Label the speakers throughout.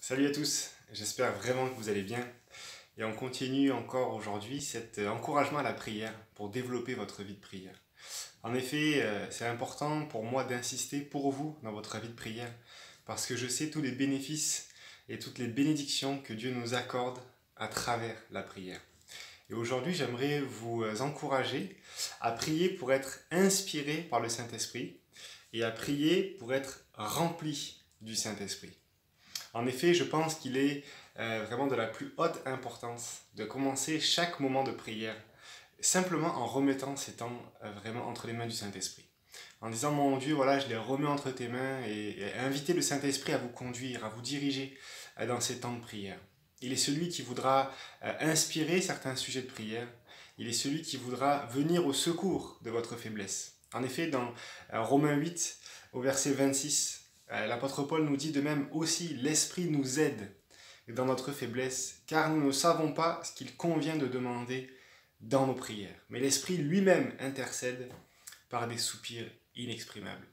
Speaker 1: Salut à tous, j'espère vraiment que vous allez bien et on continue encore aujourd'hui cet encouragement à la prière pour développer votre vie de prière. En effet, c'est important pour moi d'insister pour vous dans votre vie de prière parce que je sais tous les bénéfices et toutes les bénédictions que Dieu nous accorde à travers la prière. Et aujourd'hui, j'aimerais vous encourager à prier pour être inspiré par le Saint-Esprit et à prier pour être rempli du Saint-Esprit. En effet, je pense qu'il est vraiment de la plus haute importance de commencer chaque moment de prière simplement en remettant ces temps vraiment entre les mains du Saint-Esprit. En disant, mon Dieu, voilà, je les remets entre tes mains et inviter le Saint-Esprit à vous conduire, à vous diriger dans ces temps de prière. Il est celui qui voudra inspirer certains sujets de prière. Il est celui qui voudra venir au secours de votre faiblesse. En effet, dans Romains 8, au verset 26, l'apôtre Paul nous dit de même aussi, l'Esprit nous aide dans notre faiblesse, car nous ne savons pas ce qu'il convient de demander dans nos prières. Mais l'Esprit lui-même intercède par des soupirs inexprimables.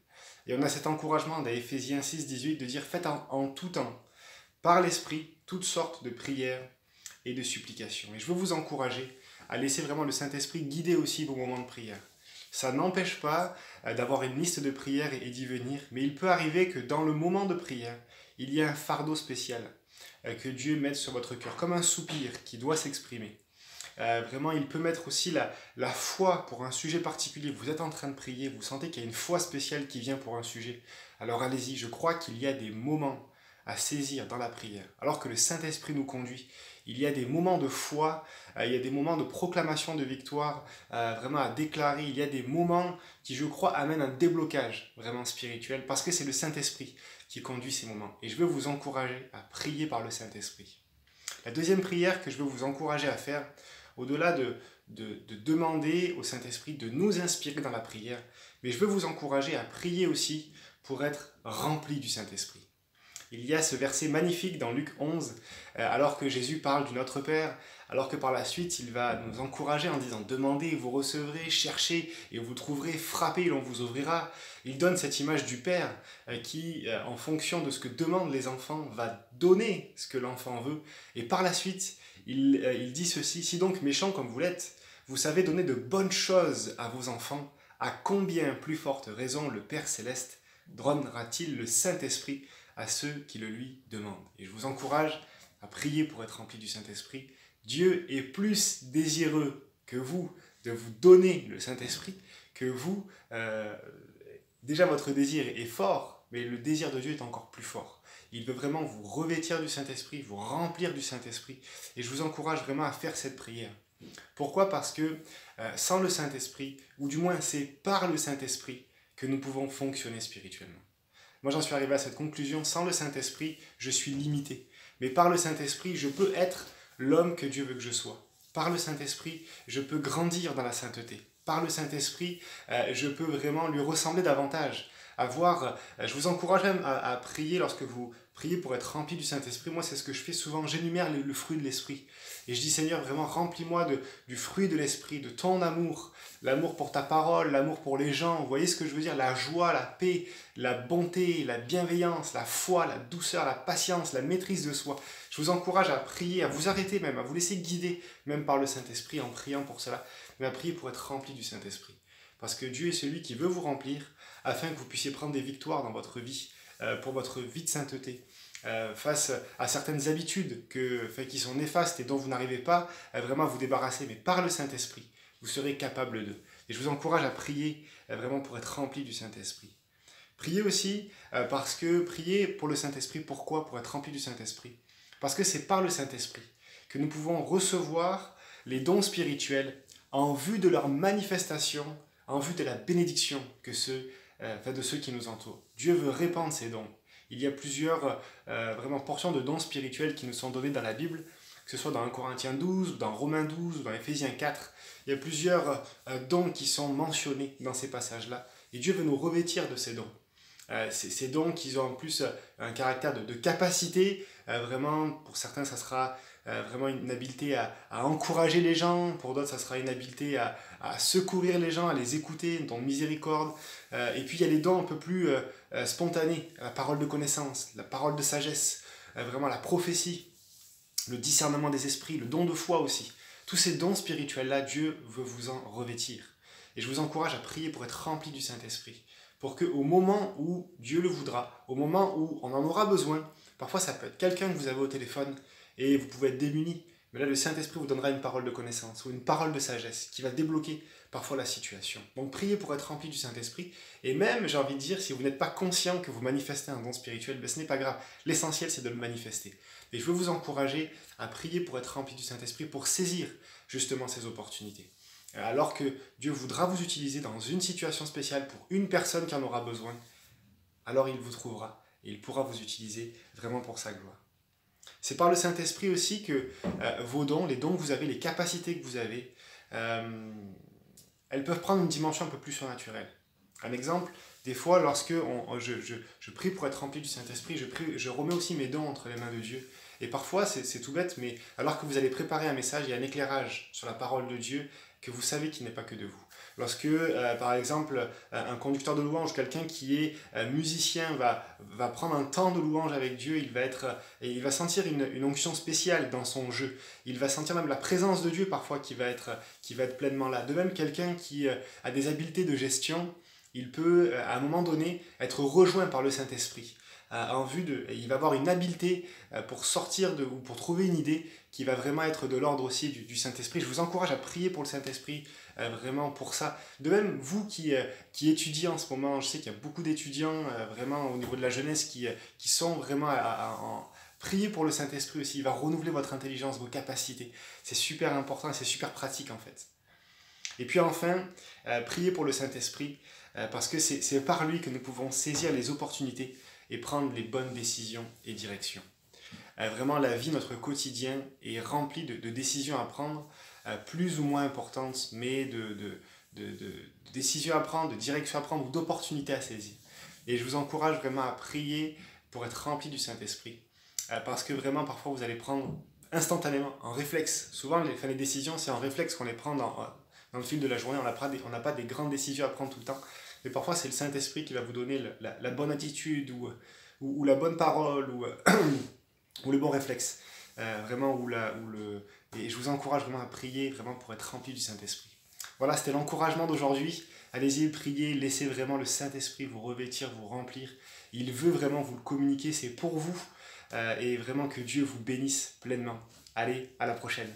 Speaker 1: Et on a cet encouragement d'Éphésiens 6, 18 de dire, faites en tout temps, par l'Esprit, toutes sortes de prières et de supplications. Et je veux vous encourager à laisser vraiment le Saint-Esprit guider aussi vos moments de prière. Ça n'empêche pas d'avoir une liste de prières et d'y venir, mais il peut arriver que dans le moment de prière, il y a un fardeau spécial que Dieu mette sur votre cœur, comme un soupir qui doit s'exprimer. Vraiment, il peut mettre aussi la foi pour un sujet particulier. Vous êtes en train de prier, vous sentez qu'il y a une foi spéciale qui vient pour un sujet. Alors allez-y, je crois qu'il y a des moments à saisir dans la prière, alors que le Saint-Esprit nous conduit. Il y a des moments de foi, il y a des moments de proclamation de victoire, vraiment à déclarer. Il y a des moments qui, je crois, amènent un déblocage vraiment spirituel, parce que c'est le Saint-Esprit qui conduit ces moments. Et je veux vous encourager à prier par le Saint-Esprit. La deuxième prière que je veux vous encourager à faire, au-delà de demander au Saint-Esprit de nous inspirer dans la prière, mais je veux vous encourager à prier aussi pour être rempli du Saint-Esprit. Il y a ce verset magnifique dans Luc 11, alors que Jésus parle du Notre Père, alors que par la suite il va nous encourager en disant « Demandez et vous recevrez, cherchez et vous trouverez, frappez et l'on vous ouvrira ». Il donne cette image du Père qui, en fonction de ce que demandent les enfants, va donner ce que l'enfant veut. Et par la suite, il dit ceci « Si donc méchants comme vous l'êtes, vous savez donner de bonnes choses à vos enfants, à combien plus forte raison le Père Céleste donnera-t-il le Saint-Esprit à ceux qui le lui demandent ?» Et je vous encourage à prier pour être rempli du Saint-Esprit. Dieu est plus désireux que vous de vous donner le Saint-Esprit que vous. Déjà, votre désir est fort, mais le désir de Dieu est encore plus fort. Il veut vraiment vous revêtir du Saint-Esprit, vous remplir du Saint-Esprit. Et je vous encourage vraiment à faire cette prière. Pourquoi ? Parce que sans le Saint-Esprit, ou du moins c'est par le Saint-Esprit que nous pouvons fonctionner spirituellement. Moi, j'en suis arrivé à cette conclusion. Sans le Saint-Esprit, je suis limité. Mais par le Saint-Esprit, je peux être l'homme que Dieu veut que je sois. Par le Saint-Esprit, je peux grandir dans la sainteté. Par le Saint-Esprit, je peux vraiment lui ressembler davantage. Je vous encourage même à prier lorsque vous priez pour être rempli du Saint-Esprit. Moi, c'est ce que je fais souvent. J'énumère le fruit de l'Esprit. Et je dis, Seigneur, vraiment, remplis-moi du fruit de l'Esprit, de ton amour. L'amour pour ta parole, l'amour pour les gens. Vous voyez ce que je veux dire ? La joie, la paix, la bonté, la bienveillance, la foi, la douceur, la patience, la maîtrise de soi. Je vous encourage à prier, à vous arrêter même, à vous laisser guider, même par le Saint-Esprit, en priant pour cela, mais à prier pour être rempli du Saint-Esprit. Parce que Dieu est celui qui veut vous remplir, afin que vous puissiez prendre des victoires dans votre vie, pour votre vie de sainteté, face à certaines habitudes qui sont néfastes et dont vous n'arrivez pas vraiment à vous débarrasser, mais par le Saint-Esprit, vous serez capable d'eux. Et je vous encourage à prier vraiment pour être rempli du Saint-Esprit. Priez aussi priez pour le Saint-Esprit. Pourquoi ? Pour être rempli du Saint-Esprit. Parce que c'est par le Saint-Esprit que nous pouvons recevoir les dons spirituels en vue de leur manifestation, en vue de la bénédiction de ceux qui nous entourent. Dieu veut répandre ces dons. Il y a plusieurs vraiment portions de dons spirituels qui nous sont donnés dans la Bible, que ce soit dans 1 Corinthiens 12, ou dans Romains 12, ou dans Éphésiens 4. Il y a plusieurs dons qui sont mentionnés dans ces passages-là. Et Dieu veut nous revêtir de ces dons. Ces dons qui ont en plus un caractère de capacité. Vraiment, pour certains, ça sera vraiment une habileté à encourager les gens. Pour d'autres, ça sera une habileté à secourir les gens, à les écouter, un don de miséricorde. Et puis, il y a les dons un peu plus spontanés. La parole de connaissance, la parole de sagesse. vraiment la prophétie, le discernement des esprits, le don de foi aussi. Tous ces dons spirituels-là, Dieu veut vous en revêtir. Et je vous encourage à prier pour être rempli du Saint-Esprit. Pour qu'au moment où Dieu le voudra, au moment où on en aura besoin, parfois ça peut être quelqu'un que vous avez au téléphone et vous pouvez être démuni. Mais là, le Saint-Esprit vous donnera une parole de connaissance ou une parole de sagesse qui va débloquer parfois la situation. Donc priez pour être rempli du Saint-Esprit. Et même, j'ai envie de dire, si vous n'êtes pas conscient que vous manifestez un don spirituel, ben, ce n'est pas grave. L'essentiel, c'est de le manifester. Et je veux vous encourager à prier pour être rempli du Saint-Esprit, pour saisir justement ces opportunités. Alors que Dieu voudra vous utiliser dans une situation spéciale pour une personne qui en aura besoin, alors il vous trouvera et il pourra vous utiliser vraiment pour sa gloire. C'est par le Saint-Esprit aussi que vos dons, les dons que vous avez, les capacités que vous avez, elles peuvent prendre une dimension un peu plus surnaturelle. Un exemple, des fois, lorsque je prie pour être rempli du Saint-Esprit, je remets aussi mes dons entre les mains de Dieu. Et parfois, c'est tout bête, mais alors que vous allez préparer un message, il y a un éclairage sur la parole de Dieu que vous savez qu'il n'est pas que de vous. Lorsque, par exemple, un conducteur de louange, quelqu'un qui est musicien va prendre un temps de louange avec Dieu, il va sentir une onction spéciale dans son jeu. Il va sentir même la présence de Dieu parfois qui va être pleinement là. De même, quelqu'un qui a des habiletés de gestion, il peut, à un moment donné, être rejoint par le Saint-Esprit. Il va avoir une habileté pour sortir ou pour trouver une idée qui va vraiment être de l'ordre aussi du Saint-Esprit. Je vous encourage à prier pour le Saint-Esprit, vraiment pour ça. De même, vous qui étudiez en ce moment, je sais qu'il y a beaucoup d'étudiants vraiment au niveau de la jeunesse qui sont vraiment prier pour le Saint-Esprit aussi. Il va renouveler votre intelligence, vos capacités. C'est super important et c'est super pratique en fait. Et puis enfin, prier pour le Saint-Esprit, parce que c'est par lui que nous pouvons saisir les opportunités et prendre les bonnes décisions et directions. Vraiment, la vie, notre quotidien est rempli de décisions à prendre, plus ou moins importantes, mais de décisions à prendre, de directions à prendre ou d'opportunités à saisir. Et je vous encourage vraiment à prier pour être rempli du Saint-Esprit, parce que vraiment, parfois, vous allez prendre instantanément, en réflexe. Souvent, les décisions, c'est en réflexe qu'on les prend dans le fil de la journée. On n'a pas des grandes décisions à prendre tout le temps. Mais parfois, c'est le Saint-Esprit qui va vous donner la bonne attitude ou la bonne parole ou le bon réflexe. Et je vous encourage vraiment à prier vraiment pour être rempli du Saint-Esprit. Voilà, c'était l'encouragement d'aujourd'hui. Allez-y, priez, laissez vraiment le Saint-Esprit vous revêtir, vous remplir. Il veut vraiment vous le communiquer, c'est pour vous. Et vraiment que Dieu vous bénisse pleinement. Allez, à la prochaine.